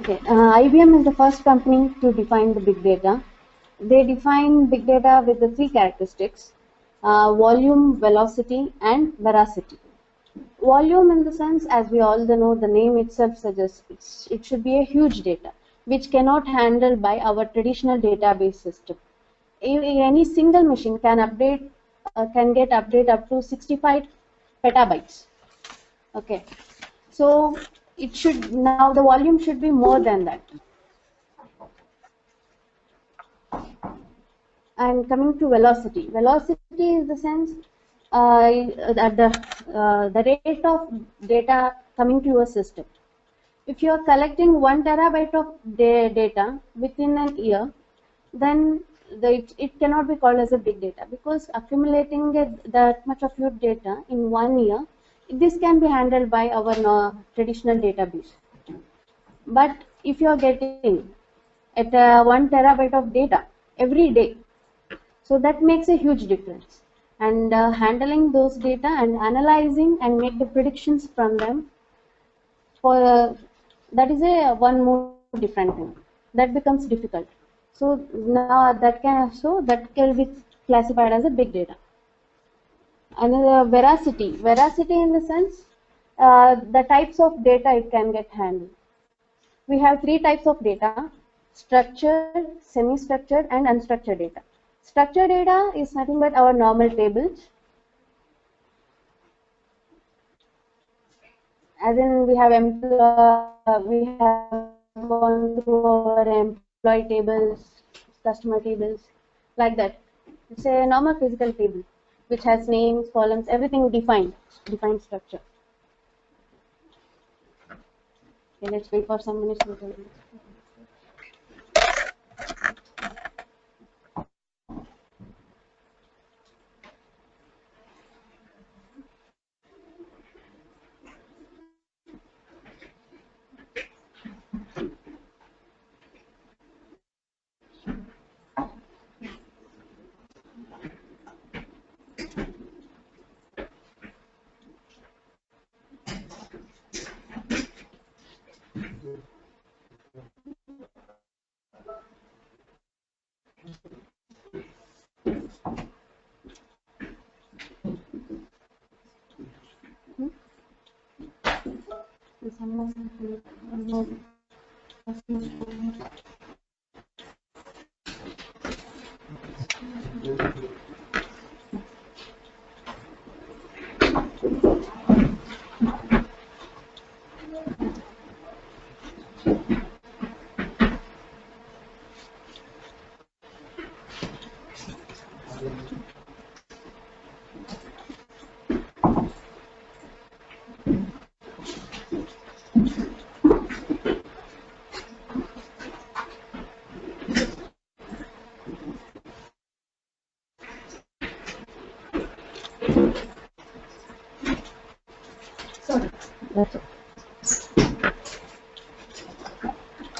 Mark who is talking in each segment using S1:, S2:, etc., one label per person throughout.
S1: Okay, IBM is the first company to define the big data. They define big data with the three characteristics: volume, velocity, and veracity. Volume, in the sense, as we all know, the name itself suggests it should be a huge data, which cannot handle by our traditional database system. Any single machine can get update up to 65 petabytes. Okay, so it should, now the volume should be more than that. And coming to velocity, velocity is the sense that the rate of data coming to your system. If you are collecting 1 terabyte of data within an year, then it cannot be called as a big data, because accumulating that much of your data in 1 year, this can be handled by our traditional database. But if you are getting at 1 terabyte of data every day, so that makes a huge difference. And handling those data and analyzing and make the predictions from them, for that is a one more different thing. That becomes difficult. So now that can be classified as a big data. Another veracity. Veracity, in the sense, the types of data it can get handled. We have three types of data: structured, semi-structured, and unstructured data. Structured data is nothing but our normal tables. As in, we have gone through our employee tables, customer tables, like that. It's a normal physical table which has names, columns, everything defined structure. Okay, let's wait for some minutes.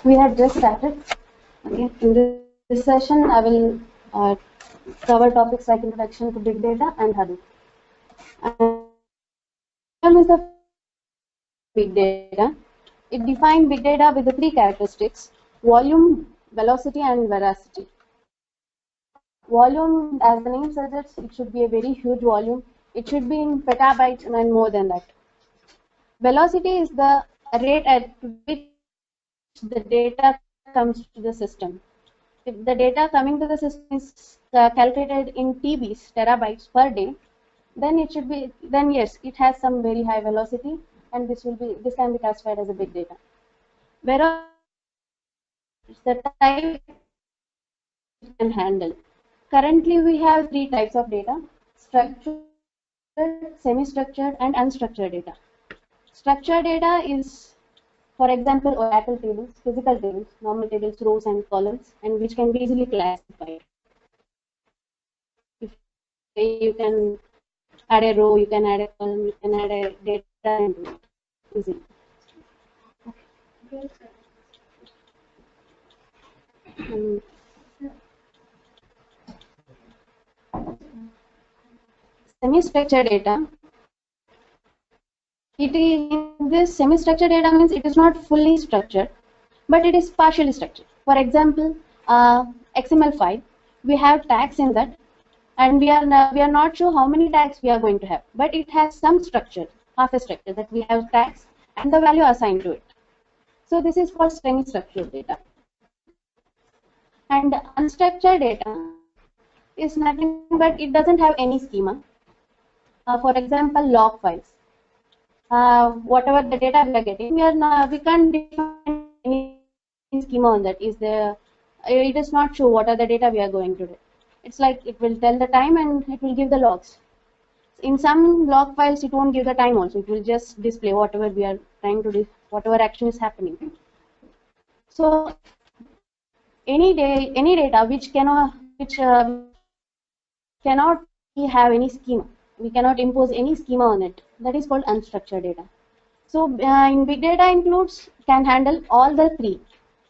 S1: We have just started. Okay, in this session, I will cover topics like introduction to big data and Hadoop. And is the big data. It defines big data with the three characteristics: volume, velocity, and veracity. Volume, as the name suggests, it should be a very huge volume. It should be in petabytes and more than that. Velocity is the rate at which the data comes to the system. If the data coming to the system is calculated in TBs, terabytes per day, then it should be, then yes, it has some very high velocity, and this can be classified as a big data. Whereas the type it can handle. Currently, we have three types of data: structured, semi-structured, and unstructured data. Structured data is, for example, Oracle tables, physical tables, normal tables, rows and columns, and which can be easily classified. If you can add a row, you can add a column, you can add a data into it easily. Semi-structured data. It is, in this semi-structured data means it is not fully structured. but it is partially structured. For example, XML file, we have tags in that, and we are not sure how many tags we are going to have, but it has some structure, half a structure, that we have tags and the value assigned to it. So this is called semi-structured data. And unstructured data is nothing but it doesn't have any schema. For example, log files. Whatever the data we are getting, we can't define any schema on that. It is not sure what are the data we are going to get. It's like it will tell the time and it will give the logs. In some log files, it won't give the time also. It will just display whatever we are trying to do, whatever action is happening. So any data which cannot have any schema, we cannot impose any schema on it, that is called unstructured data. So in big data can handle all the three: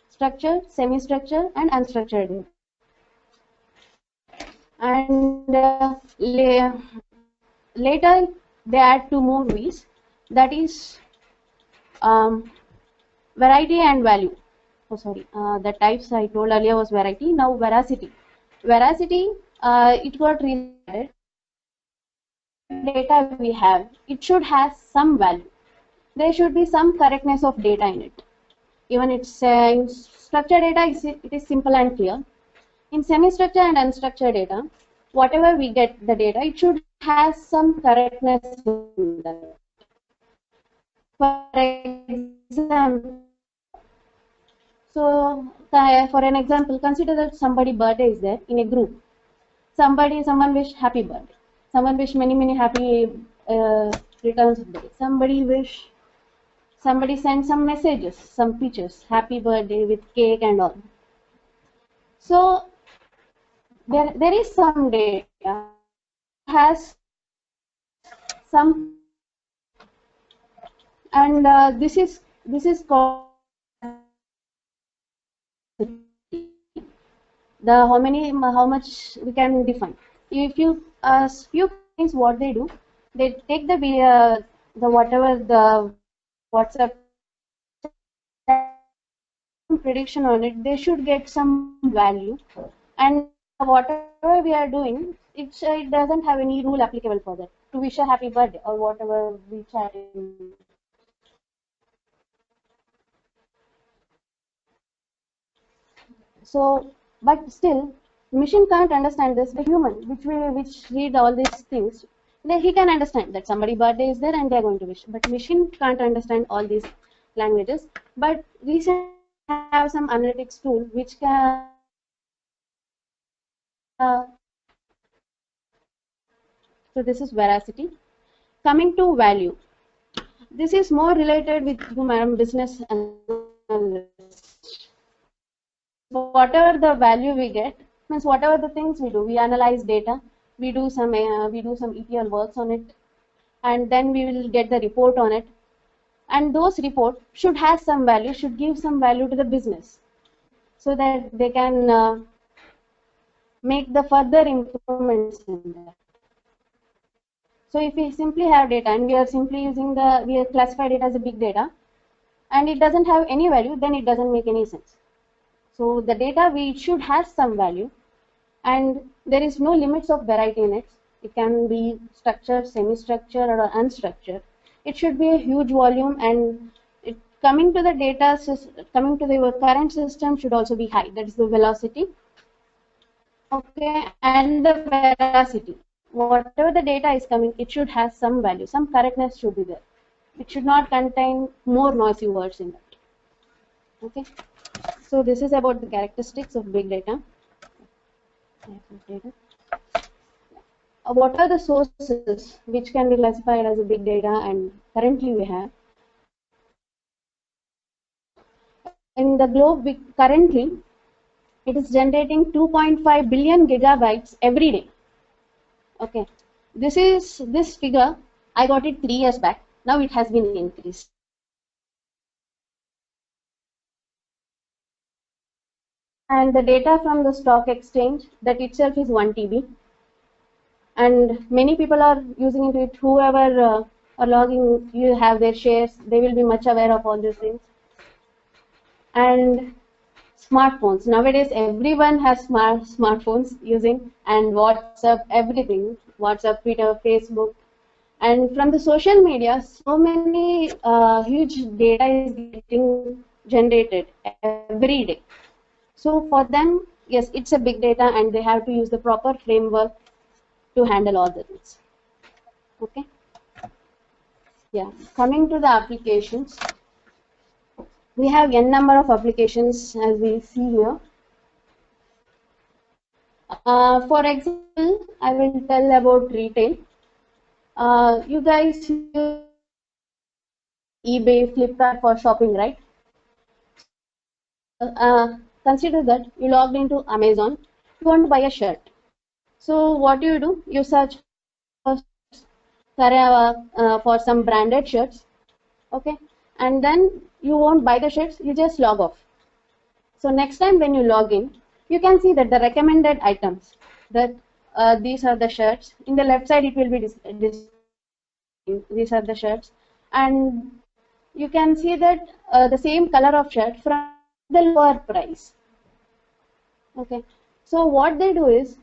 S1: structured, semi-structured, and unstructured data. And later they add two more V's, that is variety and value. Oh, sorry, the types I told earlier was variety, now veracity. Veracity, it got related. Data we have, it should have some value. There should be some correctness of data in it. Even it's in structured data, it is simple and clear. In semi-structured and unstructured data, whatever we get the data, it should have some correctness in that. For example, for an example, consider that somebody's birthday is there in a group. Someone wish happy birthday. Someone wish many happy returns of the day. Somebody sent some messages, some pictures, happy birthday with cake and all. So there is some data has some, and this is called how much we can define. If you few things, what they do, they take the whatever the WhatsApp prediction on it, they should get some value, and whatever we are doing, it doesn't have any rule applicable for that, to wish a happy birthday or whatever we chat in. So, but still, machine can't understand this. The human, which read all these things, he can understand that somebody's birthday is there and they are going to wish. But machine can't understand all these languages. But recently have some analytics tool which can so this is veracity. Coming to value, this is more related with human business analysis. Whatever the value we get means whatever the things we do, we analyze data, we do some ETL works on it, and then we will get the report on it. And those reports should have some value, should give some value to the business, so that they can make the further improvements in that. So if we simply have data and we are simply using we have classified it as a big data, and it doesn't have any value, then it doesn't make any sense. So the data, we should have some value, and there is no limits of variety in it. It can be structured, semi-structured, or unstructured. It should be a huge volume, and coming to the data, coming to the current system should also be high. That is the velocity. Okay, and the veracity. Whatever the data is coming, it should have some value, some correctness should be there. It should not contain more noisy words in that. Okay, so this is about the characteristics of big data. What are the sources which can be classified as a big data, and currently we have in the globe, currently it is generating 2.5 billion gigabytes every day. Okay, this figure I got it 3 years back. Now it has been increased. And the data from the stock exchange, that itself is 1 TB. And many people are using it. Whoever are logging, you have their shares, they will be much aware of all these things. And smartphones. Nowadays, everyone has smartphones using, and WhatsApp, everything. WhatsApp, Twitter, Facebook. And from the social media, so many huge data is getting generated every day. So for them, yes, it's a big data and they have to use the proper framework to handle all the things. Okay. Yeah. Coming to the applications, we have n number of applications as we see here. For example, I will tell about retail. You guys use eBay, Flipkart for shopping, right? Consider that you logged into Amazon. You want to buy a shirt. So what do? You search for some branded shirts, okay? And then you won't buy the shirts. You just log off. So next time when you log in, you can see that the recommended items, that these are the shirts. In the left side, it will be these are the shirts, and you can see that the same color of shirt from the lower price. Okay, so what they do is,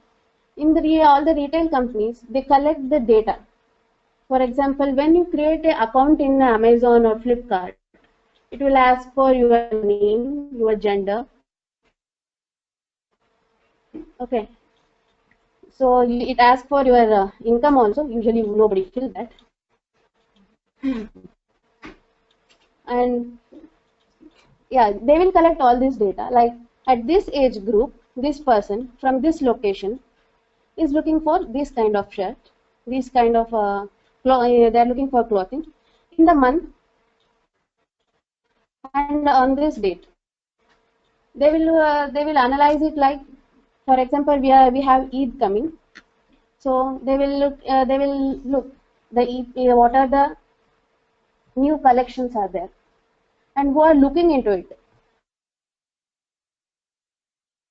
S1: in all the retail companies, they collect the data. For example, when you create an account in Amazon or Flipkart, it will ask for your name, your gender. Okay, so it asks for your income also. Usually nobody fill that. And yeah, they will collect all this data. Like at this age group, this person from this location is looking for this kind of shirt, this kind of they are looking for clothing in the month and on this date. They will analyze it. Like for example, we have Eid coming, so they will look the Eid, what are the new collections are there, and who are looking into it.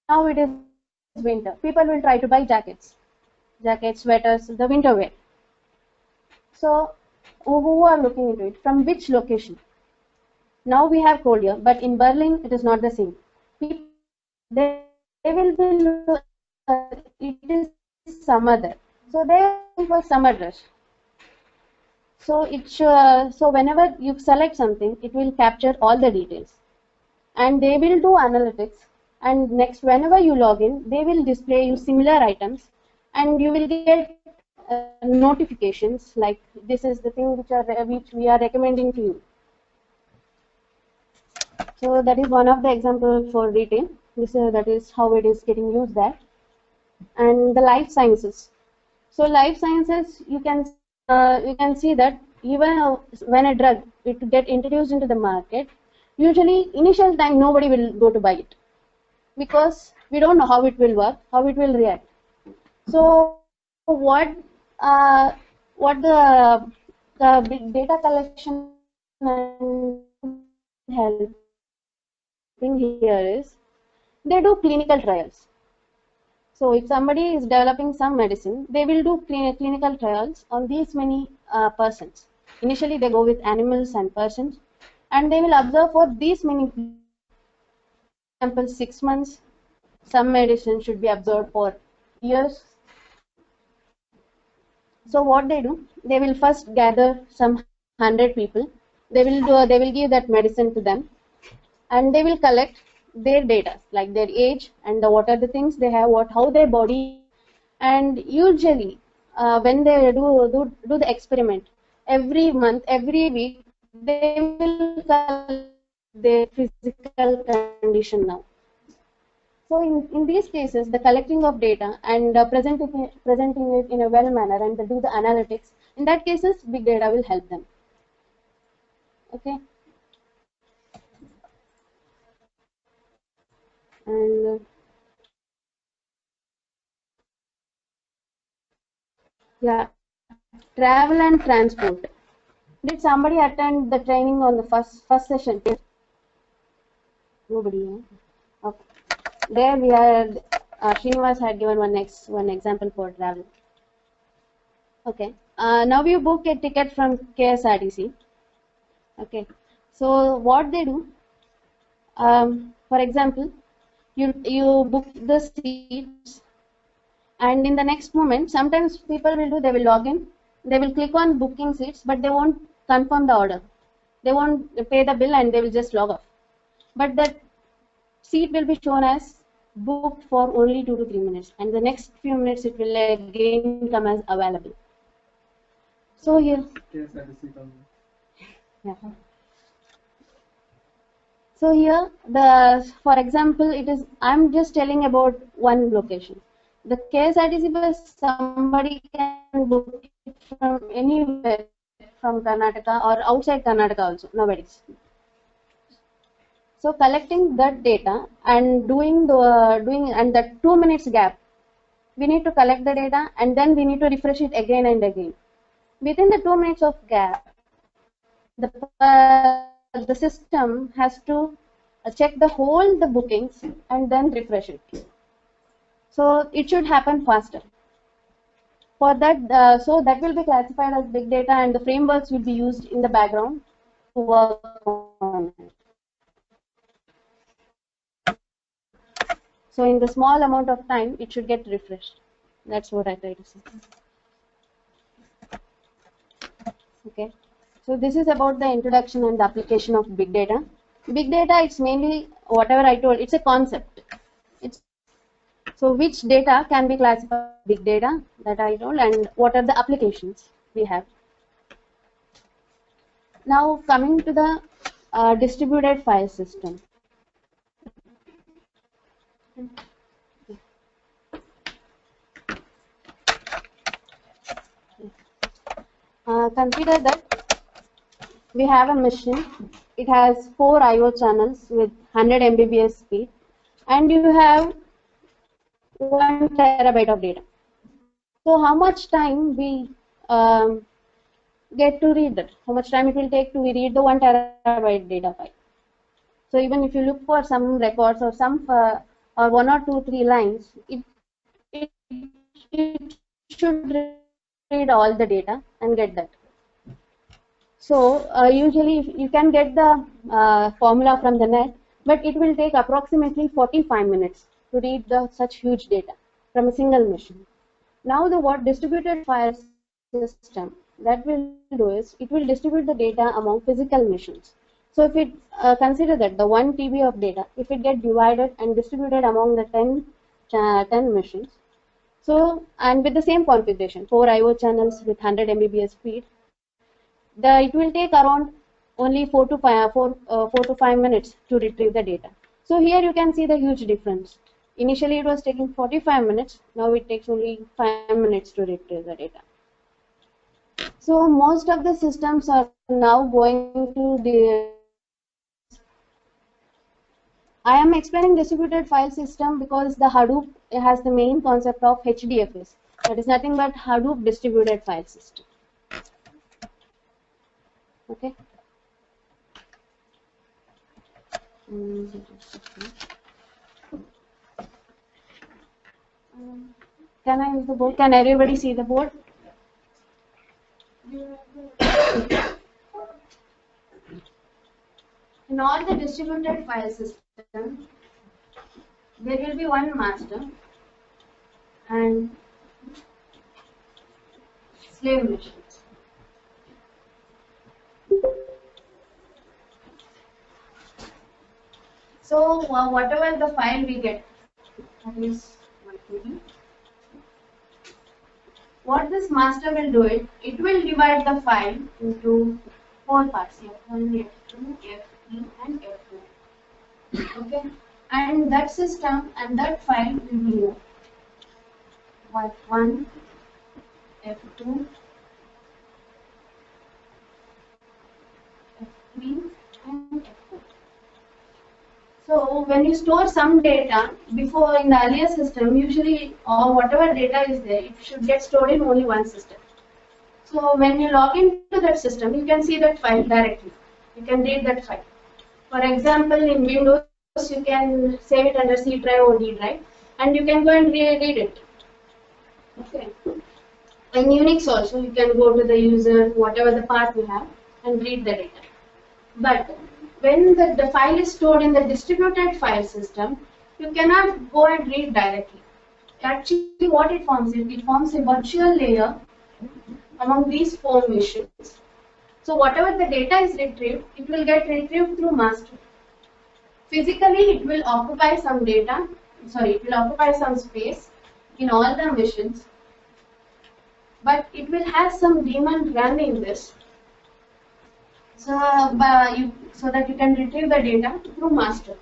S1: Now it is winter. People will try to buy jackets, sweaters, the winter wear. So who are looking into it? From which location? Now we have told you, but in Berlin it is not the same. People, they will be it is summer there, so they are looking for summer dress. So so whenever you select something, it will capture all the details, and they will do analytics. And next, whenever you log in, they will display you similar items, and you will get notifications like this is the thing which we are recommending to you. So that is one of the examples for retail. That is how it is getting used there. And the life sciences. So life sciences, you can see that even when a drug it get introduced into the market, usually initial time nobody will go to buy it because we don't know how it will work, how it will react. So what the big data collection and helping here is they do clinical trials. So if somebody is developing some medicine, they will do clinical trials on these many persons. Initially, they go with animals and persons, and they will observe for these many. For example, 6 months. Some medicine should be observed for years. So what they do, they will first gather some 100 people. They will give that medicine to them, and they will collect their data, like their age and what are the things they have, how their body. And usually, when they do the experiment, every month, every week, they will collect their physical condition now. So in these cases, the collecting of data and presenting it in a well manner and do the analytics, in that cases, big data will help them. Okay. And yeah, travel and transport. Did somebody attend the training on the first session? Nobody. Huh? Okay. There we are. Srinivas had given one example for travel. Okay. Now you book a ticket from KSRTC. Okay. So what they do? For example, you book the seats, and in the next moment, sometimes people will do, they will log in, they will click on booking seats, but they won't confirm the order. They won't pay the bill and they will just log off. But that seat will be shown as booked for only 2 to 3 minutes, and the next few minutes it will again come as available. So here, yeah. So here, for example, I'm just telling about one location. The KSRTC bus, somebody can book it from anywhere, from Karnataka or outside Karnataka also, nobody's. So collecting that data and doing that 2 minutes gap, we need to collect the data and then we need to refresh it again and again. Within the 2 minutes of gap, the system has to check the bookings and then refresh it. So it should happen faster. For that, so that will be classified as big data, and the frameworks will be used in the background to work on it. So in the small amount of time, it should get refreshed. That's what I try to say. Okay. So this is about the introduction and the application of big data. Big data, it's mainly whatever I told, it's a concept. So which data can be classified as big data that I told, and what are the applications we have. Now coming to the distributed file system. Consider that we have a machine. It has 4 I/O channels with 100 Mbps speed, and you have 1 terabyte of data. So how much time we get to read that? How much time it will take to read the 1 terabyte data file? So even if you look for some records or some or 1 or 2, 3 lines, it should read all the data and get that. So usually you can get the formula from the net, but it will take approximately 45 minutes to read such huge data from a single machine. Now what distributed file system that will do is, it will distribute the data among physical machines. So if it consider that the 1 TB of data, if it get divided and distributed among the 10 machines, so, and with the same configuration, 4 I/O channels with 100 Mbps speed, it will take around only 4 to 5 minutes to retrieve the data. So here you can see the huge difference. Initially it was taking 45 minutes, now it takes only 5 minutes to retrieve the data. So most of the systems are now going to I am explaining distributed file system because the Hadoop has the main concept of HDFS. That is nothing but Hadoop distributed file system. Okay. Can I use the board? Can everybody see the board? In all the distributed file system, there will be one master and slave machines. So whatever the file we get, that is what this master will do, it will divide the file into 4 parts, F1, F2, F3 and F4. Okay, and that system and that file will be here. F1, F2, F3 and F4. So when you store some data, before in the earlier system, usually whatever data is there, it should get stored in only one system. So when you log into that system, you can see that file directly. You can read that file. For example, in Windows, you can save it under C drive or D drive, and you can go and read it. Okay. In Unix also, you can go to the user, whatever the path you have, and read the data. But when the file is stored in the distributed file system, you cannot go and read directly. Actually, what it forms a virtual layer among these 4 machines. So whatever the data is retrieved, it will get retrieved through master. Physically, it will occupy some space in all the machines, but it will have some daemon running this. So that you can retrieve the data through master.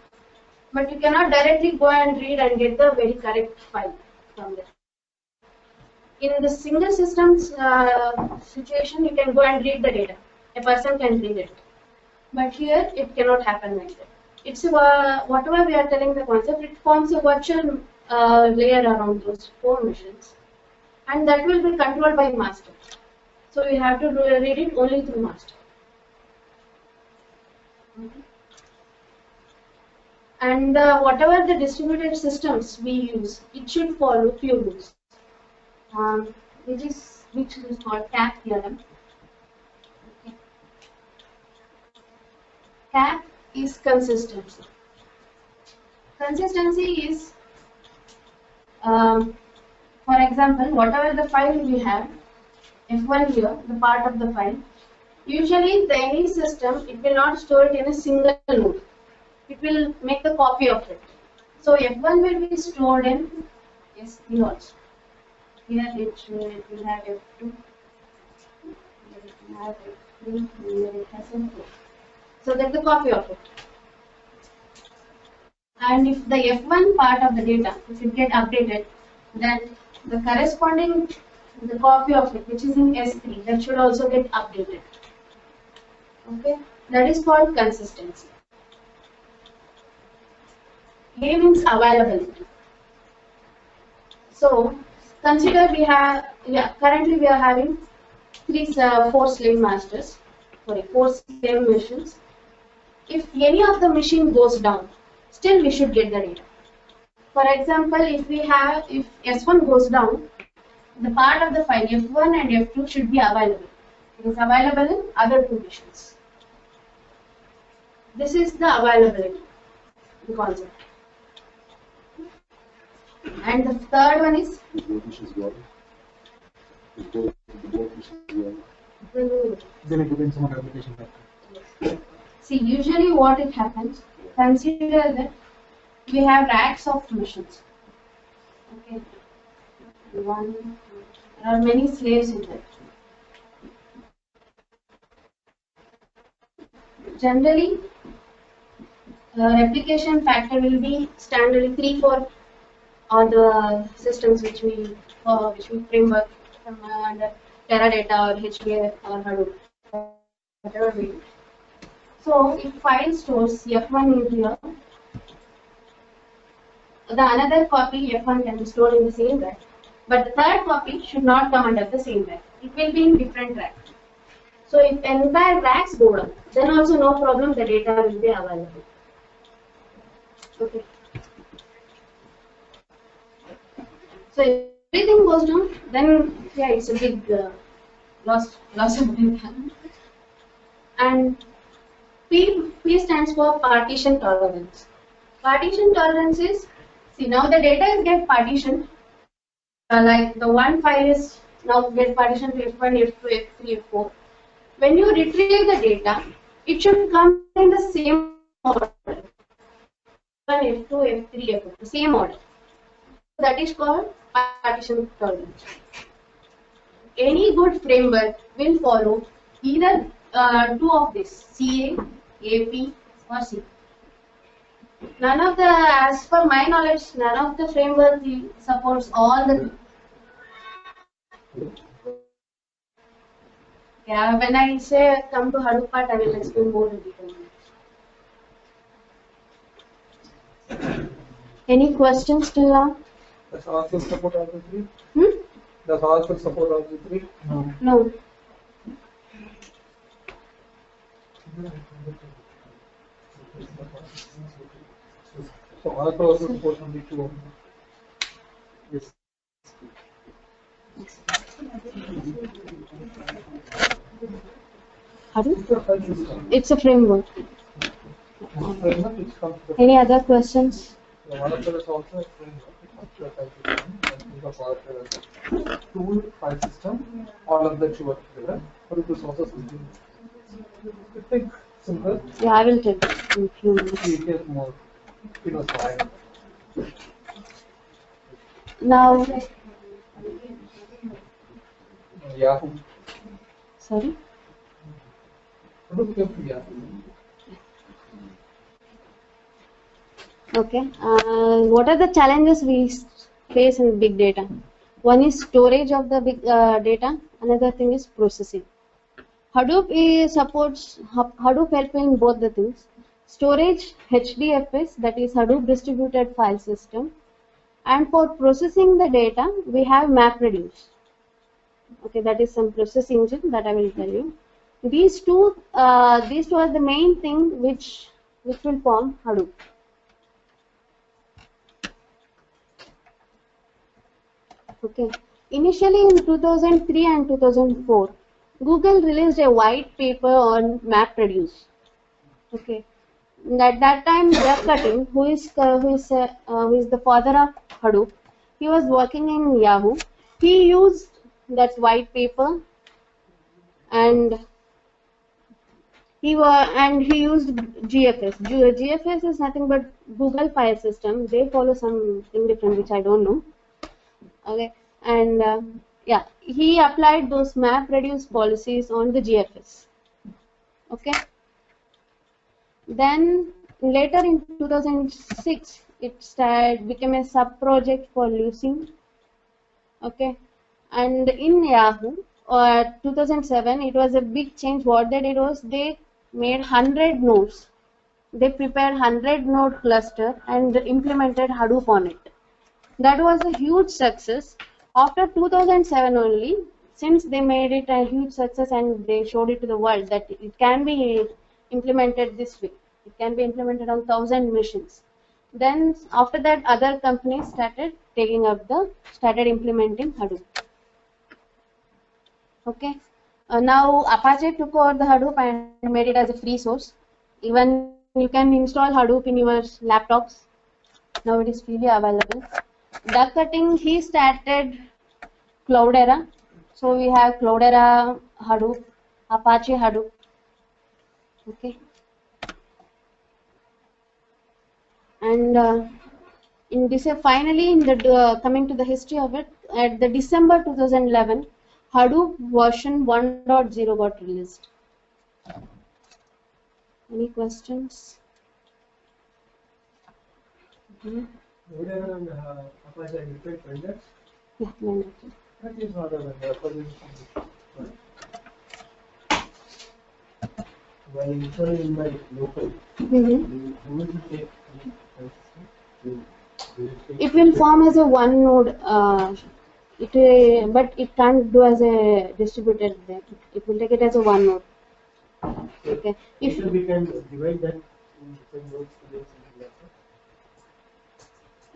S1: But you cannot directly go and read and get the very correct file from there. In the single systems situation, you can go and read the data. A person can read it. But here, it cannot happen like that. It's whatever we are telling the concept, it forms a virtual layer around those 4 machines. And that will be controlled by master. So we have to read it only through master. And whatever the distributed systems we use, it should follow few rules. Which is called CAP theorem. Okay. CAP is consistency. Consistency is, for example, whatever the file we have, F1 here, the part of the file, usually any system, it will not store it in a single node. It will make a copy of it. So F1 will be stored in S3 also. Here it will have F2, here it will have F3, here it has F4. So that's the copy of it. And if the F1 part of the data, if it get updated, then the corresponding the copy of it, which is in S3, that should also get updated. Okay, that is called consistency. A means availability. So consider currently we are having 4 slave masters, 4 slave machines. If any of the machine goes down, still we should get the data. For example, if S1 goes down, the part of the file F1 and F2 should be available. It is available in other 2 machines. This is the availability, the concept. And the third one is
S2: then it depends on application factor.
S1: See, usually what it happens, consider that we have racks of machines. Okay, there are many slaves in there. Generally, replication factor will be standard 3 for all the systems which we framework under Teradata or HDFS or Hadoop, whatever we do. So if file stores F1 in here, the another copy F1 can be stored in the same rack, but the third copy should not come under the same rack. It will be in different rack. So if entire racks go down, then also no problem, the data will be available. Okay. So if everything goes down, then yeah, it's a big loss of data. And P stands for partition tolerance. Partition tolerance is, see, now the data is get partitioned. Like the one file is now get partitioned to F1, F2, F3, F4. When you retrieve the data, it should come in the same order. F1, F2, F3, F4, the same order. That is called partition tolerance. Any good framework will follow either 2 of this, CA, AP or C. None of the, as per my knowledge, none of the framework supports all the. Yeah, when I say come to Hadoop part, I will explain more in detail. Any questions till now?
S2: Does also support all the 3?
S1: Hmm?
S2: Does also support all the 3? No.
S1: No.
S2: So also support only 2 of them. Yes.
S1: Hadoop? It's a framework.
S2: framework which comes to the
S1: Any other questions?
S2: the Waterfall is also a framework. It comes to a file system. And think of Waterfall as a tool, file system, all of that you work together. Hadoop is also something. I think simple.
S1: Yeah, I will tell in few minutes.
S2: You get more. You know, fine.
S1: Now,
S2: Yahoo.
S1: sorry.
S2: Hadoop came from Yahoo.
S1: Okay. What are the challenges we face in big data? One is storage of the big data. Another thing is processing. Hadoop supports Hadoop help in both the things. Storage HDFS, that is Hadoop Distributed File System, and for processing the data we have MapReduce. Okay, that is some process engine that I will tell you. These two are the main thing which will form Hadoop. Okay. Initially in 2003 and 2004, Google released a white paper on MapReduce. Okay. At that time, Jeff Cutting, who is the father of Hadoop, he was working in Yahoo. He used that white paper, and he used GFS. GFS is nothing but Google File System. They follow something different, which I don't know. Okay, and yeah, he applied those MapReduce policies on the GFS. Okay. Then later in 2006, it became a sub project for Lucene. Okay, and in Yahoo, 2007, it was a big change. What they did was they made 100 nodes. They prepared 100 node cluster and implemented Hadoop on it. That was a huge success. After 2007 only, since they made it a huge success and they showed it to the world that it can be implemented this way. It can be implemented on 1,000 machines. Then after that, other companies started implementing Hadoop. Okay. Now Apache took over the Hadoop and made it as a free source. Even you can install Hadoop in your laptops. Now it is freely available. Doug Cutting, he started Cloudera. So we have Cloudera Hadoop, Apache Hadoop. Okay. And in this, finally, coming to the history of it, at the December 2011, Hadoop version 1.0 got released. Any questions?
S2: Cloudera and Apache are different vendors.
S1: Yeah, no.
S2: That is not a vendor. Apache is something.
S3: While installing in my local,
S1: Mm-hmm.
S3: will it take
S1: It will form as a one node. But it can't do as a distributed. It will take it as a one node. Okay. If
S3: Later we can divide that in different nodes to make something like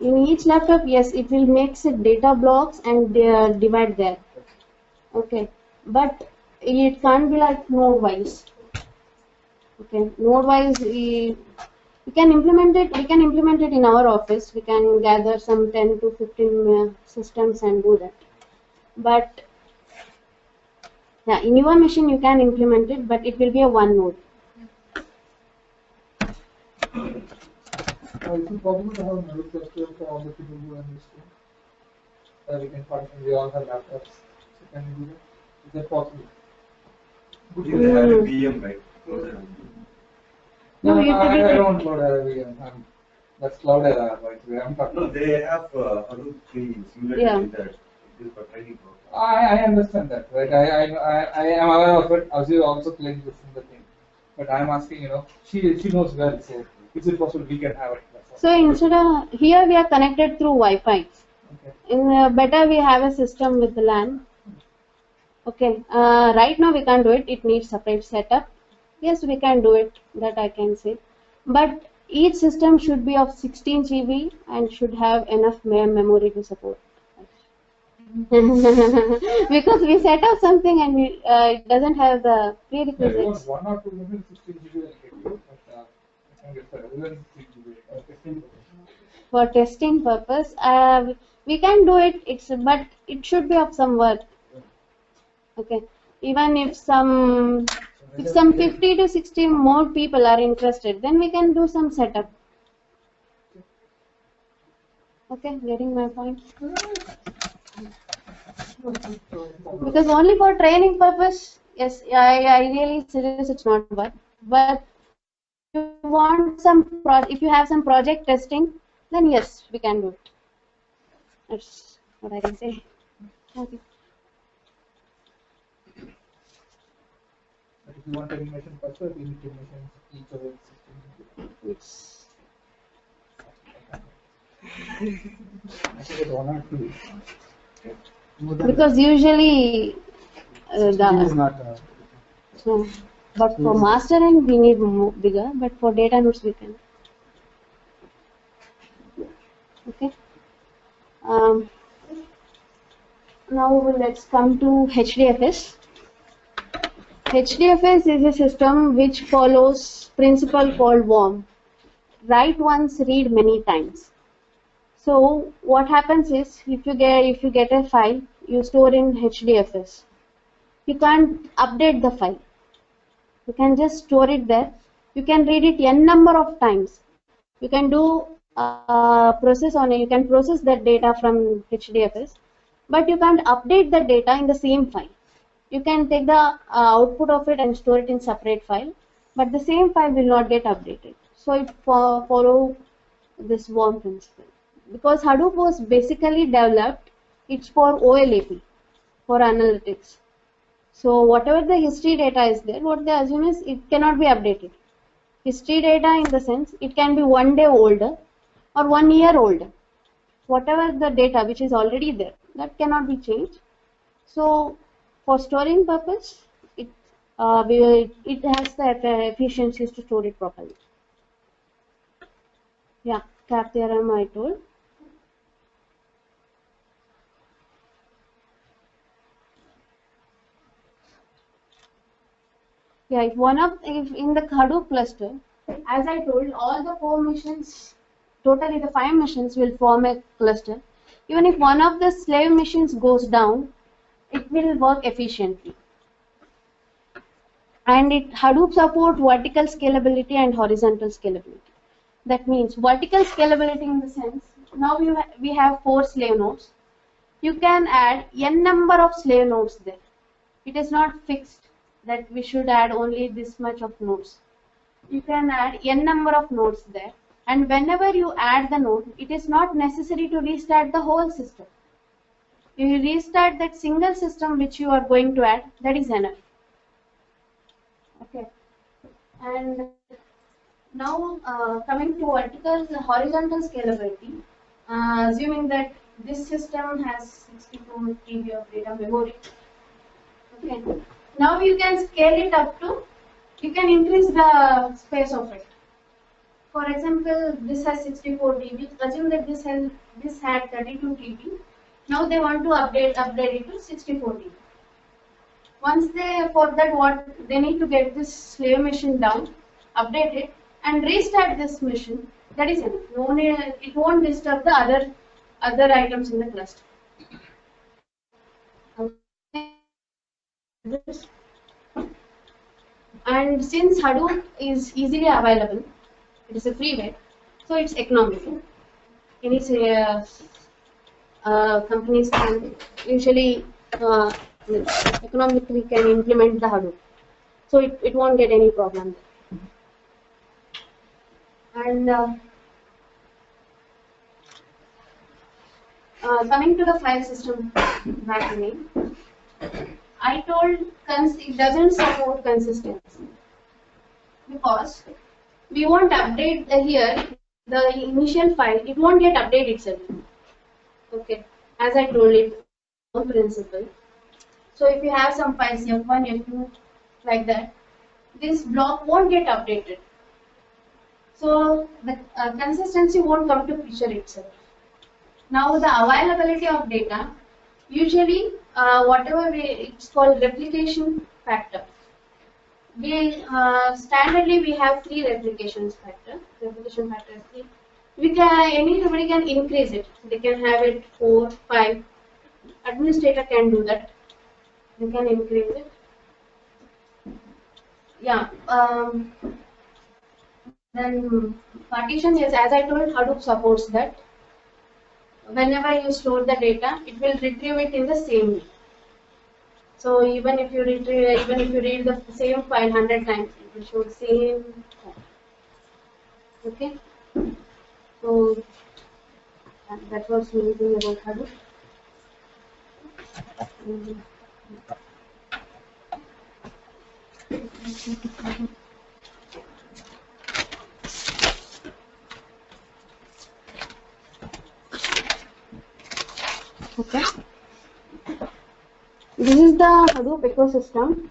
S3: that.
S1: in each laptop, yes, it will make data blocks and divide there. Okay, but it can't be like node wise. Okay, node wise, we can implement it. We can implement it in our office. We can gather some 10 to 15 systems and do that. But yeah, in your machine you can implement it, but it will be a one node.
S2: Is it possible to have Hadoop cluster for all the people who are in this room? We can function, we all have laptops. So can we do that? Is that possible?
S4: You have a VM, right?
S1: No, you have to
S2: I
S1: be-
S2: don't Cloudera VM. That's Cloudera, by the way. I'm talking.
S4: No, they have Hadoop training simulated
S1: Yeah.
S4: in that. It is for training purpose.
S2: I understand that, right? I am aware of it. Azure also claims this in the thing. But I'm asking, she knows well, so is it possible we can have it? That's all.
S1: So instead of here we are connected through Wi-Fi.
S2: Okay.
S1: In better we have a system with the LAN. Okay. Right now we can't do it. It needs separate setup. Yes, we can do it. That I can say. But each system should be of 16 GB and should have enough memory to support. Because we set up something and it doesn't have the
S2: Yeah,
S1: prerequisites.
S2: one or two minutes, 16 GB will get you. But Okay, sorry. Let's see. Testing.
S1: For testing purpose, we can do it. But it should be of some work. Okay. Even if some 50 to 60 more people are interested, then we can do some setup. Okay, getting my point. Because only for training purpose, yes, I really suggest it's not work. But if you want if you have some project testing, then yes, we can do it. That's what I can say. Okay.
S2: But if you want animation faster, we need to animation each of the system.
S1: It's
S2: I think it's 1 or 2. More than
S1: because usually
S2: that is not.
S1: so, but for mastering we need bigger, but for data nodes we can. Okay. Now let's come to HDFS. HDFS is a system which follows principle called WORM. Write once, read many times. So what happens is if you get a file, you store in HDFS. You can't update the file. You can just store it there. You can read it n number of times. You can do process on it. You can process that data from HDFS, but you can't update the data in the same file. You can take the output of it and store it in separate file, but the same file will not get updated. So it follow this WORM principle. Because Hadoop was basically developed, it's for OLAP, for analytics. So whatever the history data is there, what they assume is it cannot be updated. History data in the sense it can be 1 day older or 1 year older. Whatever the data which is already there, that cannot be changed. So for storing purpose, it has the efficiencies to store it properly. Yeah, CAP theorem I told. Yeah, if in the Hadoop cluster, as I told, all the 4 machines, totally the 5 machines will form a cluster. Even if one of the slave machines goes down, it will work efficiently. And Hadoop support vertical scalability and horizontal scalability. That means vertical scalability in the sense, now we have 4 slave nodes. You can add n number of slave nodes there. It is not fixed that we should add only this much of nodes. You can add n number of nodes there, and whenever you add the node, it is not necessary to restart the whole system. You restart that single system which you are going to add, that is enough. Okay. And now coming to horizontal scalability, assuming that this system has 64 TB of data memory. Okay. Now you can scale it up to, you can increase the space of it. For example, this has 64 TB. Assume that this had 32 TB. Now they want to update it to 64 TB. Once for that what they need to get this slave machine down, update it, and restart this machine. That is enough. No need, it won't disturb the other items in the cluster. And since Hadoop is easily available, it is a freeware, so it's economical. Any companies can usually economically can implement the Hadoop, so it won't get any problem there. And coming to the file system back again, I told it doesn't support consistency because we won't update here the initial file, it won't get updated itself. Okay, as I told it, principle. So if you have some files F1, F2 like that, this block won't get updated. So the consistency won't come to picture itself. Now the availability of data, usually whatever it's called replication factor. Standardly we have 3 replication factor. Replication factor is 3. Anybody can increase it. They can have it 4, 5. Administrator can do that. They can increase it. Yeah. Then partition is, as I told, Hadoop supports that. Whenever you store the data, it will retrieve it in the same way. So even if you retrieve, even if you read the same file 100 times, it will show the same file. Okay. So that was one thing about Hadoop. Okay. This is the Hadoop ecosystem.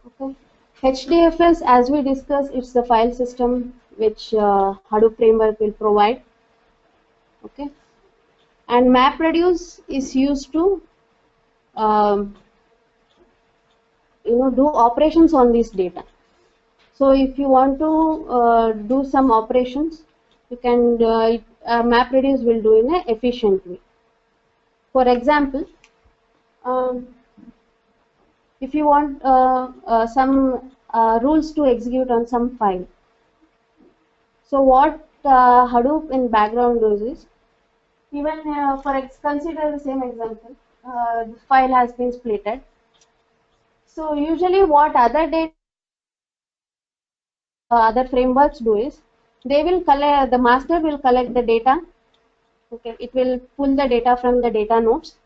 S1: Okay. HDFS, as we discussed, it's the file system which Hadoop framework will provide. Okay. And MapReduce is used to do operations on this data. So if you want to do some operations, you can MapReduce will do in an efficient way. For example, if you want some rules to execute on some file, so what Hadoop in background does is, even consider the same example, the file has been splitted. So usually what other frameworks do is, they will collect, the master will collect the data. Okay, it will pull the data from the data nodes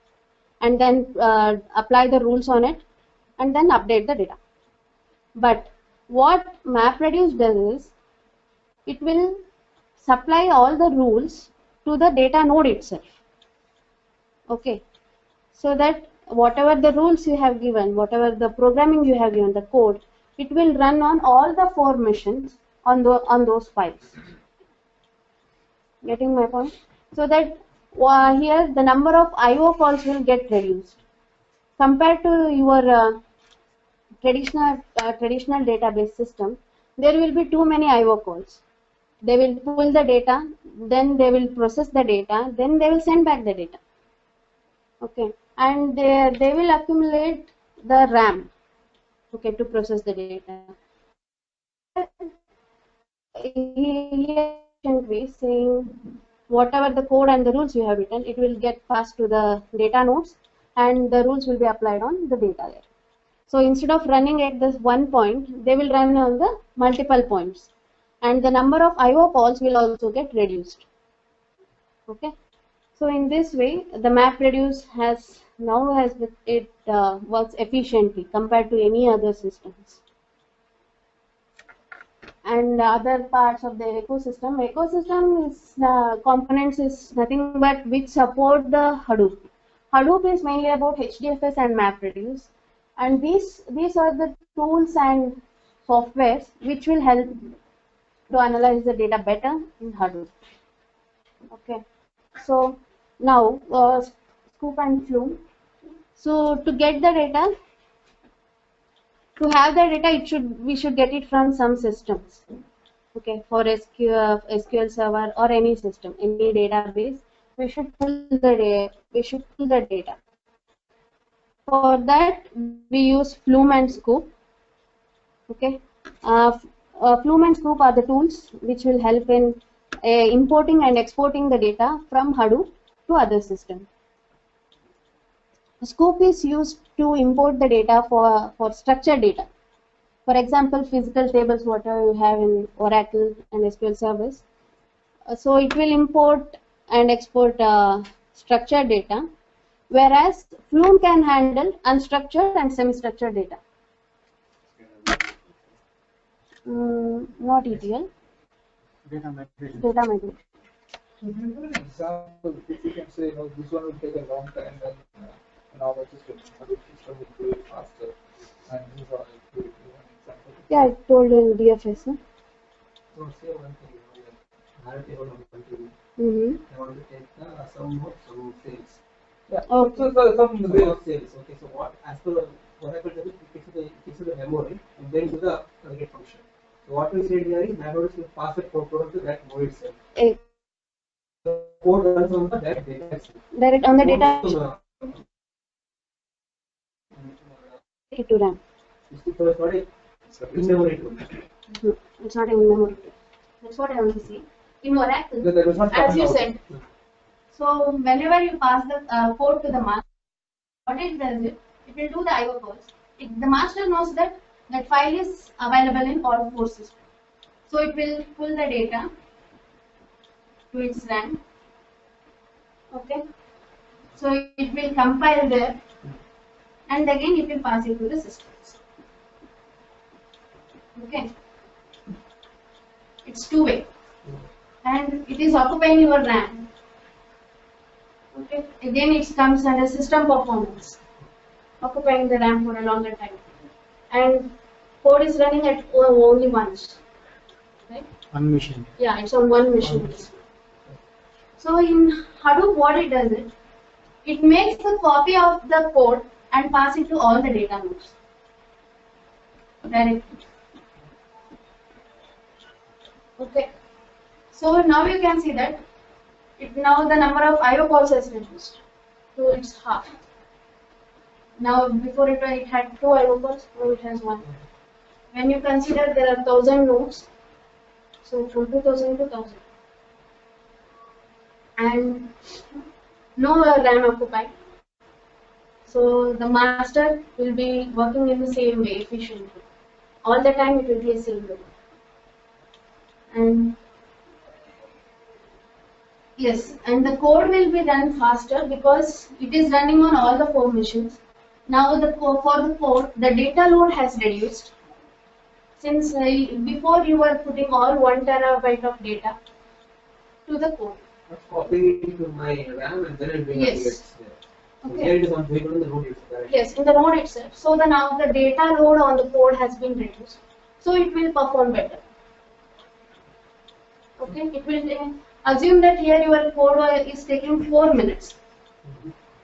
S1: and then apply the rules on it and then update the data. But what MapReduce does is, it will supply all the rules to the data node itself. Okay, so that whatever the rules you have given, whatever the programming you have given, the code, it will run on all the 4 machines on those files. Getting my point? So that here the number of I/O calls will get reduced compared to your traditional database system. There will be too many I/O calls. They will pull the data, then they will process the data, then they will send back the data. Okay, and they will accumulate the RAM. Okay, to process the data. Here, saying whatever the code and the rules you have written, it will get passed to the data nodes, and the rules will be applied on the data there. So instead of running at this one point, they will run on the multiple points, and the number of I/O calls will also get reduced. Okay, so in this way, the MapReduce works efficiently compared to any other systems. And other parts of the ecosystem is components is nothing but which support the Hadoop. Hadoop is mainly about HDFS and MapReduce, and these are the tools and softwares which will help to analyze the data better in Hadoop. Okay, so now Sqoop and Flume. So to get the data, to have the data, we should get it from some systems. Okay, for SQL Server or any system, any database, we should pull the data. For that, we use Flume and Sqoop. Okay, Flume and Sqoop are the tools which will help in importing and exporting the data from Hadoop to other systems. Sqoop is used to import the data for structured data. For example, physical tables, whatever you have in Oracle and SQL servers. So it will import and export structured data, whereas Flume can handle unstructured and semi-structured data. Not ETL.
S3: Data migration.
S1: Data migration.
S2: So can you give an example? If you can say, this one will take a long time, then our system will do it faster, and these are do it.
S1: Yeah, I told in DFS.
S3: So say one thing, I have table of one table.
S1: Mm-hmm.
S3: I want to take the sum of some fields. Yeah.
S1: Okay.
S3: So some way of saying this. Okay. So as per what happens is it takes to the memory and then to the target function. So what we said here is memory will pass the code to that mode itself.
S1: Eh,
S3: The code runs on that data itself.
S1: direct on the data to RAM.
S3: So it's not a in-memory tool.
S1: It's not in memory. That's what I want to say. In Oracle,
S2: That was not
S1: as you
S2: talking
S1: said, so whenever you pass the code to the master, what it does is, it will do the IO calls. The master knows that that file is available in all four systems. So it will pull the data to its RAM. Okay. So it will compile there, and again it will pass it to the systems. Okay. It's two-way, and it is occupying your RAM. Okay. Again, it comes under system performance, occupying the RAM for a longer time, and code is running at only once. Right?
S5: One machine.
S1: Yeah, it's on one machine. So in Hadoop, what it does is, it makes a copy of the code and pass it to all the data nodes directly. Okay. So now you can see that now the number of IO calls has reduced to its half. Now before it had 2 IO calls, now it has 1. When you consider there are 1000 nodes, so from 2000 to 1000. And no RAM occupied. So the master will be working in the same way efficiently. All the time it will be a single. And yes, and the code will be run faster because it is running on all the 4 machines. Now for the code, the data load has reduced. Since before you were putting all 1 terabyte of data to the code.
S3: Copying it to my RAM and then I'm doing
S1: Yes.
S3: updates there. So
S1: Okay.
S3: here it is on doing on the node itself.
S1: Yes, in the node itself. So now the data load on the code has been reduced. So it will perform better. Okay, it will assume that here your code is taking 4 minutes.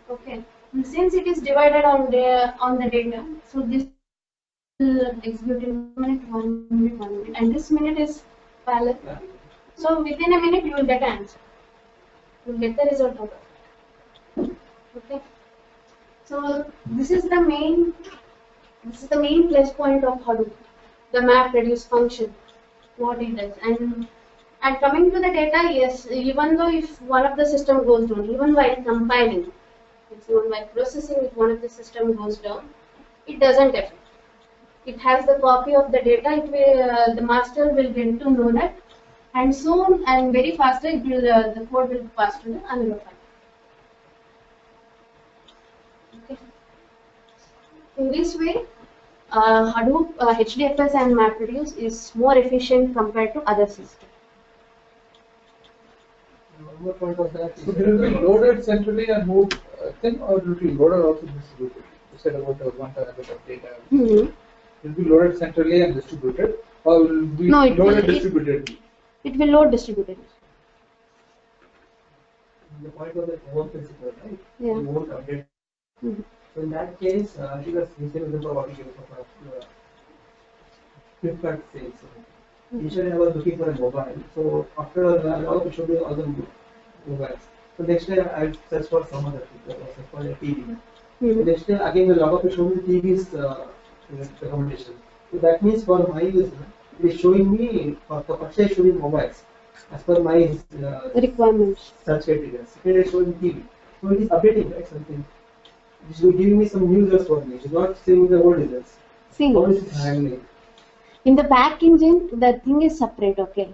S1: Okay, and since it is divided on the data, so this will execute in 1 minute, 1 minute, 1 minute, and this minute is parallel. So within a minute you will get an answer. You will get the result of it. Okay. So this is the main plus point of Hadoop, the map reduce function, what it does. And coming to the data, yes, even though if one of the system goes down, even while compiling, even while processing, if one of the system goes down, it doesn't affect. It has the copy of the data. It will, the master will get to know that, and soon and very faster, it will the code will pass to the another file. Okay. In this way, Hadoop HDFS and MapReduce is more efficient compared to other systems.
S3: One more point of that
S2: So it will be loaded centrally and moved thing, or it will be loaded also distributed? You said about the 1 terabyte of data.
S1: Mm-hmm.
S2: It will be loaded centrally and distributed, or will it be
S1: No, it will-
S2: loaded
S1: it-
S2: distributed?
S1: It will load distributed.
S3: the point of the own principle, right?
S1: Yeah.
S3: You won't update.
S1: Mhm.
S3: So in that case, I think that's the same example what you gave for Flipkart sales. Initially, I was looking for a mobile. So after a lot, it showed me all the mobiles. So next day, I search for some other thing, search for a TV.
S1: Mhm.
S3: Next day, again, the log up is showing the TV's recommendation. So that means for my user, it is showing me, for the purchase, showing mobiles as per my
S1: Requirements.
S3: search criteria. Second, it is showing TV. So it is updating, right? Something. It is giving me some new results for me. It is not saying the old results.
S1: See,
S3: How is it handling?
S1: in the back engine, the thing is separate. Okay.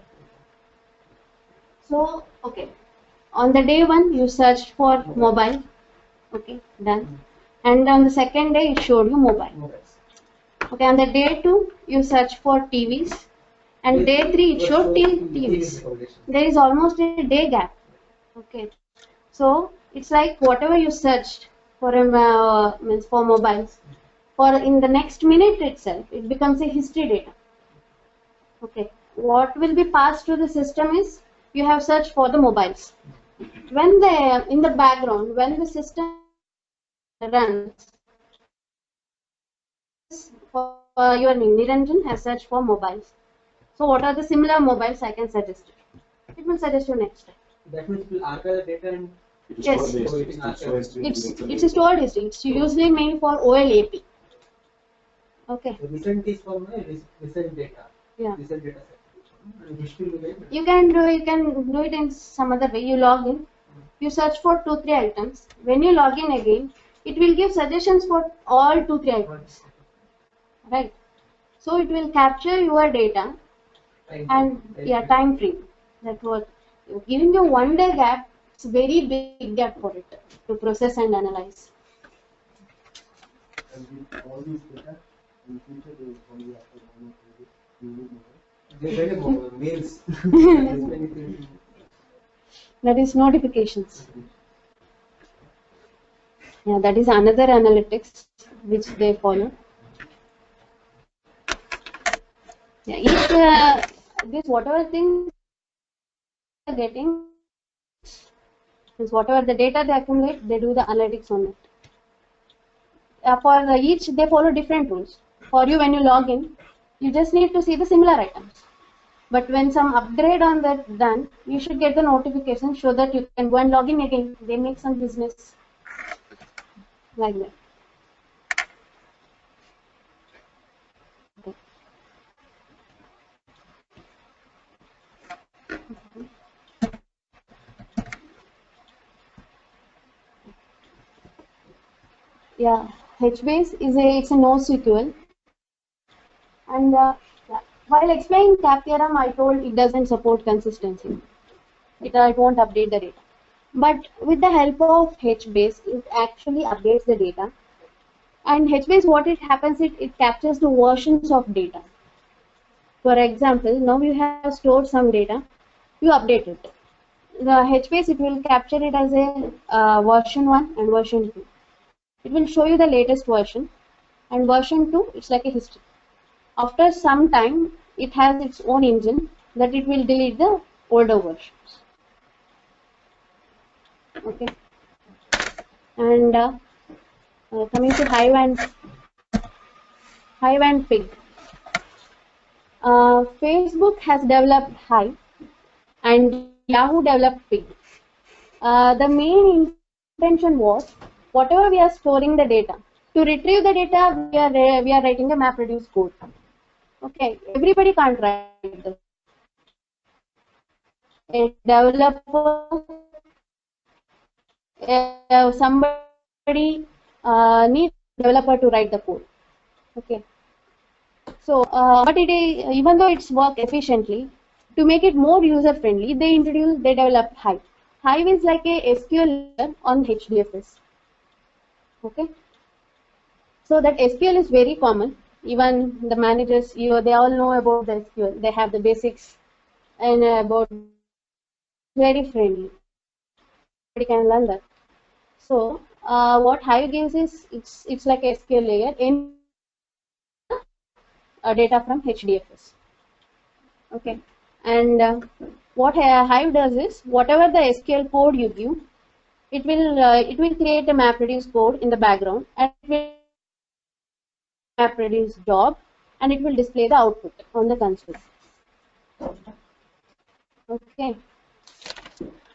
S1: So, okay. On the day 1, you searched for mobile. Okay, done. And on the second day, it showed you mobile.
S3: Mobiles.
S1: Okay, on the day 2, you search for TVs. And day 3, it showed TVs.
S3: recommendation.
S1: There is almost a day gap. Okay. So, it's like whatever you searched for means for mobiles, for in the next minute itself, it becomes a history data. Okay. What will be passed to the system is you have searched for the mobiles. When in the background, when the system runs for your Niranjan has searched for mobiles. So what are the similar mobiles I can suggest you? It will suggest you next time.
S3: That means it will archive the data and
S1: Yes.
S3: store it in archive.
S1: It's a stored history. It's usually made for OLAP. Okay.
S3: The recent is for my recent data.
S1: Yeah.
S3: Recent data set. And history will be
S1: You can do it in some other way. You log in. You search for 2-3 items. When you log in again, it will give suggestions for all 2-3 items. Right. So it will capture your data and time frame. That was giving you 1 day gap. It's very big gap for it to process and analyze.
S5: And with all these data, in future they will only after 1 or 2 days, you will know.
S3: they read mails. There's many things.
S1: That is notifications. Yeah, that is another analytics which they follow. Yeah, each this whatever things they are getting is whatever the data they accumulate, they do the analytics on it. For each, they follow different rules. For you, when you log in, you just need to see the similar items. But when some upgrade on that done, you should get the notification so that you can go and log in again. They make some business like that. Okay. Yeah, HBase is it's a NoSQL, and yeah. While explaining CAP theorem, I told it doesn't support consistency. It won't update the data. But with the help of HBase, it actually updates the data. And HBase, what it happens, it captures the versions of data. For example, now you have stored some data, you update it. The HBase, it will capture it as a version 1 and version 2. It will show you the latest version, and version 2, it's like a history. After some time, it has its own engine that it will delete the older versions. Okay. And coming to Hive and Pig. Facebook has developed Hive and Yahoo developed Pig. The main intention was whatever we are storing the data. To retrieve the data, we are writing a MapReduce code. Okay, everybody can't write this. A developer, somebody needs a developer to write the code. Okay. So, but even though it's work efficiently, to make it more user friendly, they developed Hive. Hive is like a SQL layer on HDFS. Okay. So that SQL is very common. Even the managers, they all know about the SQL. They have the basics and about very friendly. Everybody can learn that. So what Hive gives is it's like a SQL layer in data from HDFS. Okay, and what Hive does is whatever the SQL code you give, it will create a MapReduce code in the background, and it will MapReduce job, and it will display the output on the console. Okay,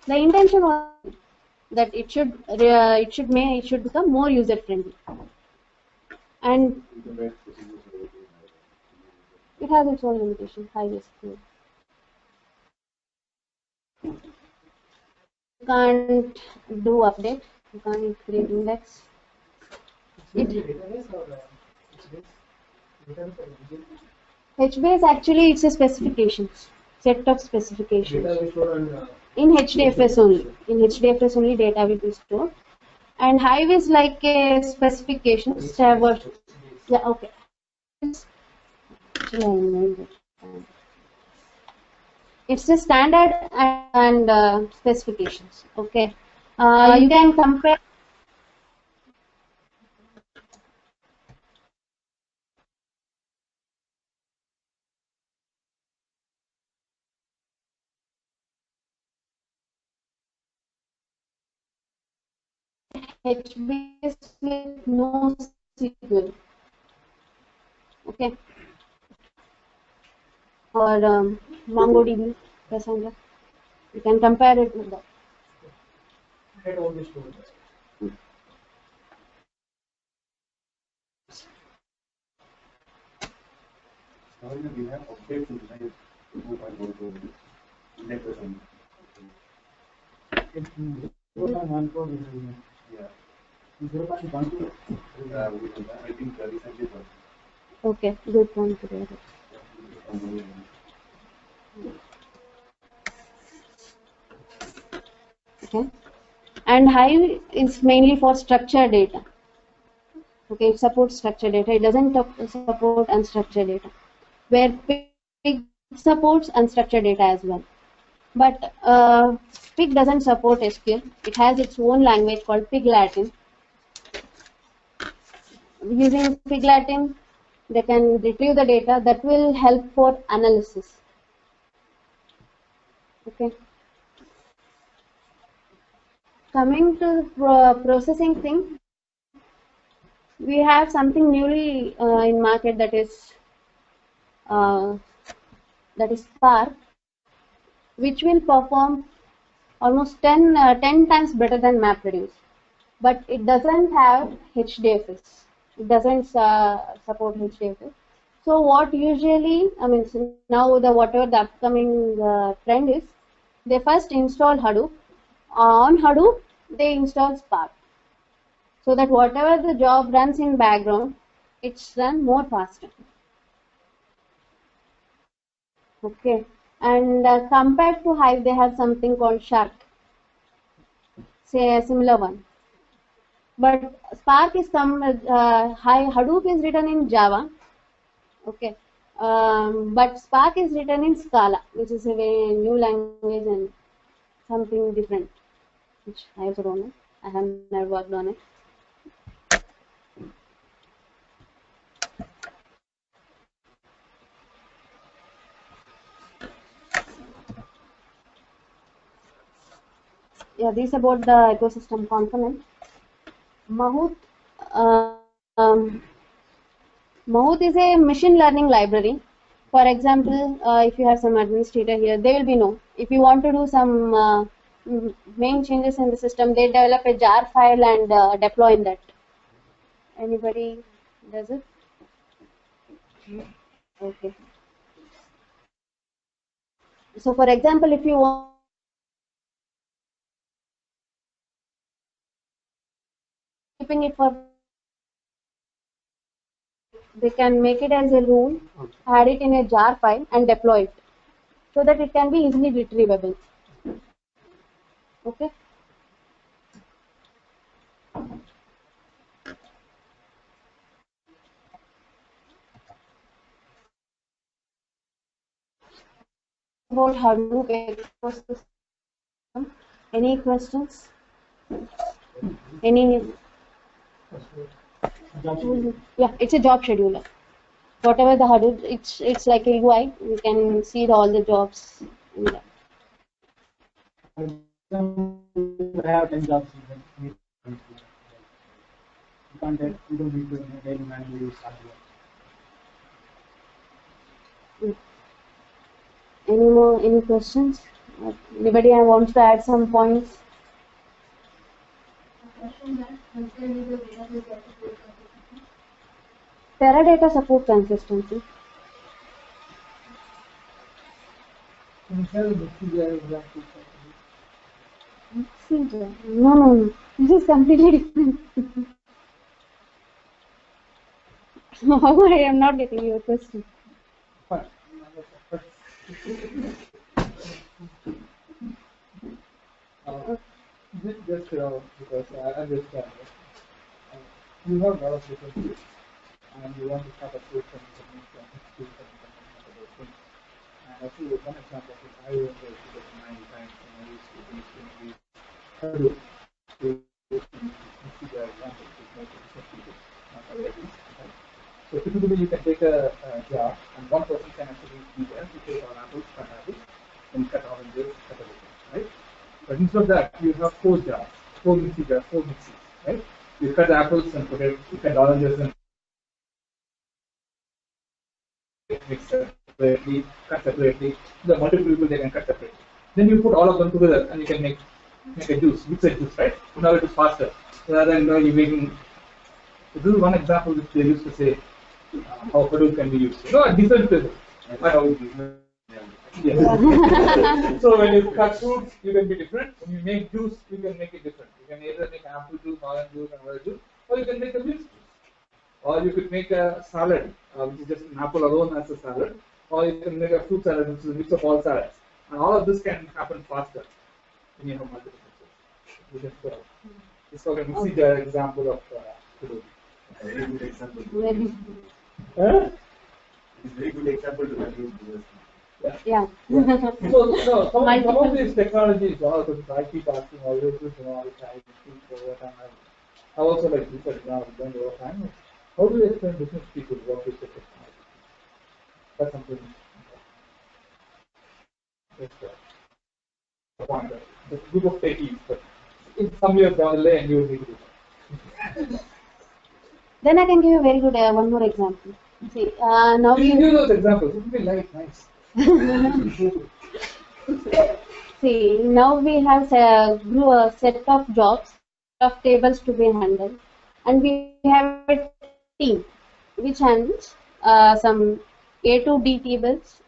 S1: the intention was that it should become more user friendly, and it has its own limitation. Hive SQL. You can't do update. You can't create index.
S2: Database or database or
S1: HBase actually it's a specifications, set of specifications.
S3: Data we store on
S1: In HDFS only. In HDFS only data will be stored. And Hive is like a specification server. Yeah, okay. It's the standard and specifications. Okay. You can compare. HBase with NoSQL. Okay. Or MongoDB, Cassandra. You can compare it with that.
S3: Get all this together.
S4: Now we have updates in like 2.0 to index or something. Yeah. I think recently was.
S1: Okay, good point together. Okay. And Hive is mainly for structured data. Okay, it supports structured data. It doesn't support unstructured data. Where Pig supports unstructured data as well. But Pig doesn't support SQL. It has its own language called Pig Latin. Using Pig Latin, they can retrieve the data that will help for analysis. Okay. Coming to processing thing, we have something newly in market that is Spark, which will perform almost 10 times better than MapReduce, but it doesn't have HDFS. It doesn't support HDFS. So what usually, now whatever the upcoming trend is, they first install Hadoop. On Hadoop, they install Spark, so that whatever the job runs in background, it's run more faster. Okay, and compared to Hive, they have something called Shark, say a similar one. But Spark is Hadoop is written in Java. Okay, but Spark is written in Scala, which is a very new language and something different, which I also don't know. I have never worked on it. Yeah, this is about the ecosystem component. Mahout is a machine learning library. For example, if you have some administrator here, they will be know. If you want to do some main changes in the system, they develop a jar file and deploy in that. Anybody does it? Okay. So, for example, if you want keeping it for, they can make it as a rule, add it in a jar file and deploy it, so that it can be easily retrievable. Okay. About Hadoop ecosystem. Any questions? Any? Yeah, it's a job scheduler. Whatever the Hadoop, it's like a UI. You can see all the jobs in that.
S5: I have 10 jobs. You can't get, you don't need to daily manually start here.
S1: Any questions? Anybody wants to add some points? Teradata support consistency. No. This is completely different. No, I am not getting your question.
S2: Just because I understand, you have a lot of different tools, and you want to start a tool from things. And actually, one example is I remember 2009 times when I used to use Hadoop to see the example to make it simple. So typically, you can take a jar, and one person can actually do that. You take all apples, cut apples, and cut oranges, cut everything, right? But instead of that, you have 4 jars, 4 mixy jars, 4 mixies,
S3: right? You cut apples and put it, you cut oranges and mix separately, cut separately. The multiple people they can cut separately. Then you put all of them together and you can make a juice, mix a juice, right? Now it is faster rather than you making. This is one example which they used to say how Hadoop can be used. No, different. Yes. So when you cut fruits, you can be different. When you make juice, you can make it different. You can either make apple juice, orange juice, and other juice, or you can make a mixed juice. Or you could make a salad, which is just an apple alone as a salad. Or you can make a fruit salad, which is a mix of all salads. And all of this can happen faster when you have multiple mixes. This is a mixed example of Hadoop.
S4: Very good example.
S1: Very.
S4: It's very good example to continue business.
S1: Yeah.
S3: So some of these technologies, I keep asking always this, all the time, over time. I also like this example over time. How do you explain business people what is the technology? That's something. It's a pointer. It's a group of techies, but in some years down the lane, you will need to do that.
S1: Then I can give you a very good one more example. See, now
S3: You can give those examples. It will be like nice.
S1: See, now we have a set of jobs, of tables to be handled, and we have a team which handles some A to D tables,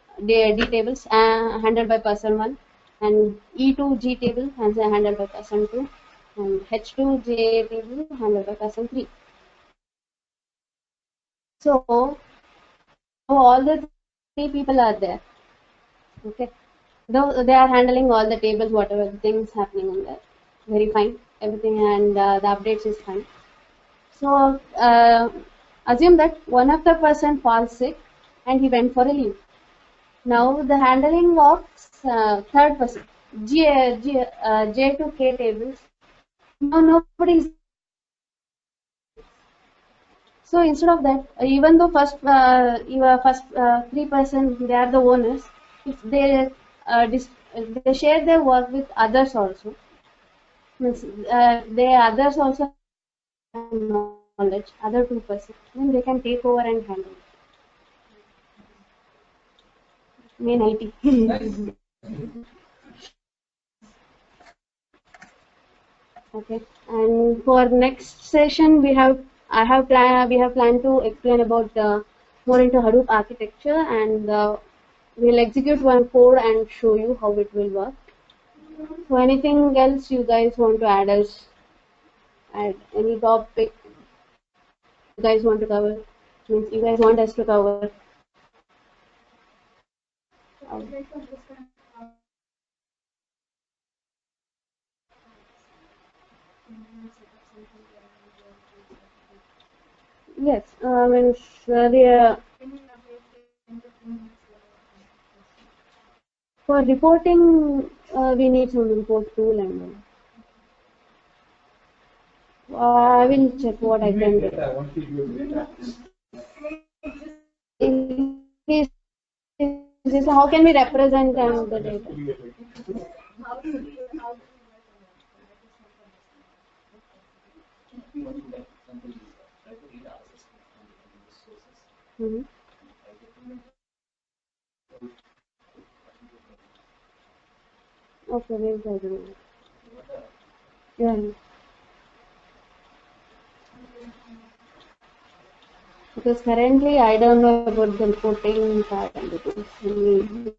S1: handled by person 1, and E to G table handled by person 2, and H to J table handled by person 3. So all the 3 people are there. Okay, though they are handling all the tables, whatever things happening on there, very fine, everything, and the updates is fine. So assume that one of the person falls sick and he went for a leave. Now the handling of third person, J to K tables, now nobody is. So instead of that, even though your first 3 person, they are the owners, if they they share their work with others also, means others also have knowledge, other 2 person, then they can take over and handle it. Main IT. Okay, and for next session we have planned to explain about more into Hadoop architecture, and we'll execute one code and show you how it will work. So anything else you guys want to add any topic you guys want to cover, means you guys want us to cover? Yes, means for reporting we need some report tool, and I will check what I can do. How can we represent the data? Mm-hmm. Okay, we'll try to do it. Yeah. Because currently I don't know about the reporting part and the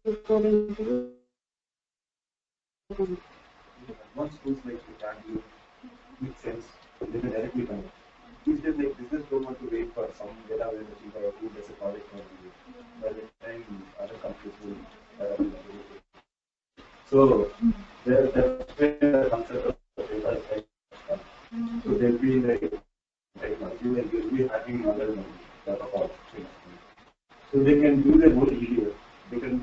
S1: reporting.
S4: Once tools like you can do make sense, they can directly come. It's just like business don't want to wait for some data availability or who does a project for you. By the time other companies will so that's where the concept of data is like. So they'll be like you and they'll be having other data points. So they can do their own EDF. They can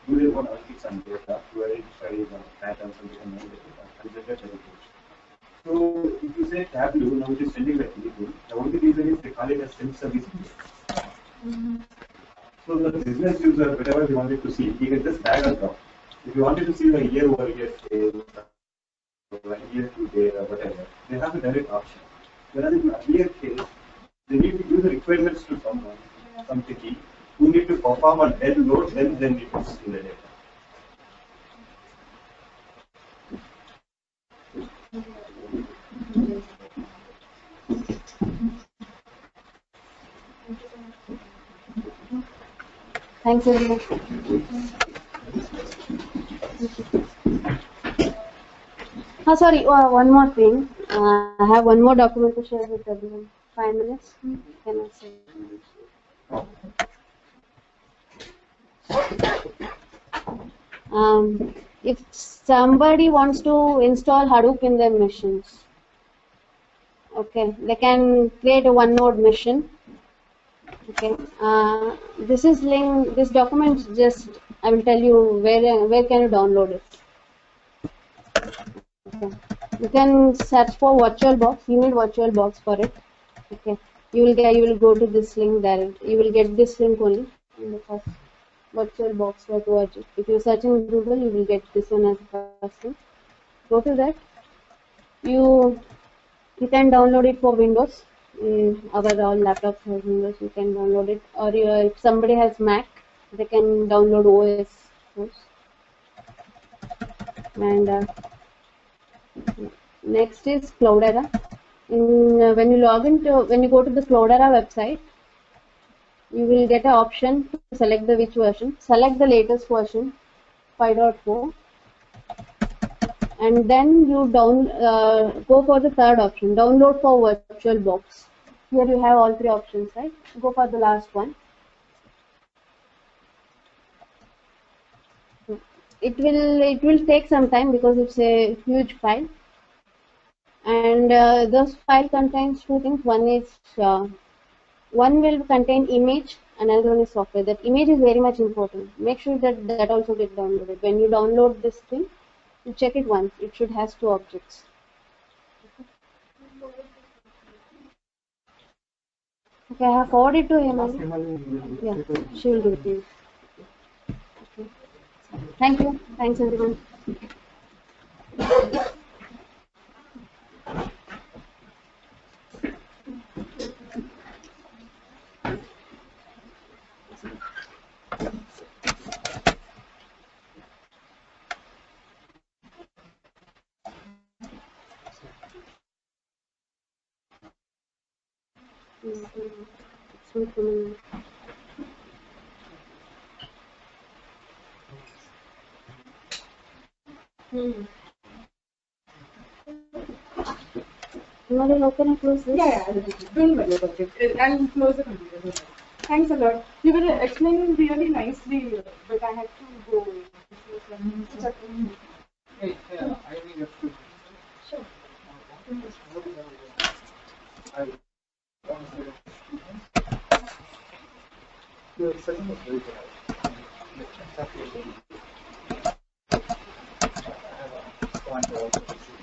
S4: do their own analytics and data to identify the patterns and they can know the data and generate the reports. So if you say Tableau, now it is sending the people, the only reason is they call it a self-service. So the business user, whatever he wanted to see, he can just drag and drop. If you wanted to see the year-over-year sales, year-to-date or whatever, they have a direct option. Whereas in earlier case, they need to give the requirements to someone, some techie, who need to perform a dead load, then it is in the data.
S1: Thanks everyone. Sorry, one more thing. I have one more document to share with everyone. 5 minutes. Can I say? If somebody wants to install Hadoop in their machines, okay, they can create a one node machine. Okay, this is link. This document is just, I will tell you where can you download it. Okay. You can search for VirtualBox. You need VirtualBox for it. Okay, you will go to this link there. You will get this link only in the first VirtualBox.org. If you search in Google, you will get this one as the first thing. Go to that. You can download it for Windows. Our all laptops have Windows. You can download it, or if somebody has Mac, they can download OS. And next is Cloudera. When you go to the Cloudera website, you will get an option to select which version. Select the latest version, 5.4, and then you go for the third option, download for VirtualBox. Here you have all three options, right? Go for the last one. It will take some time because it's a huge file, and this file contains two things. One is one will contain image, another one is software. That image is very much important. Make sure that also gets downloaded. When you download this thing, you check it once. It should has two objects. Okay, I have forwarded to him. Yeah, she will do it. Okay. Thank you. Thanks everyone. How can I close this?
S6: Yeah, don't worry about it. I'll close the computer. Thanks a lot. You were explaining really nicely, but I had to go. It's okay.
S2: Hey, I need a few.
S6: Sure.
S2: The session was very good. I have a point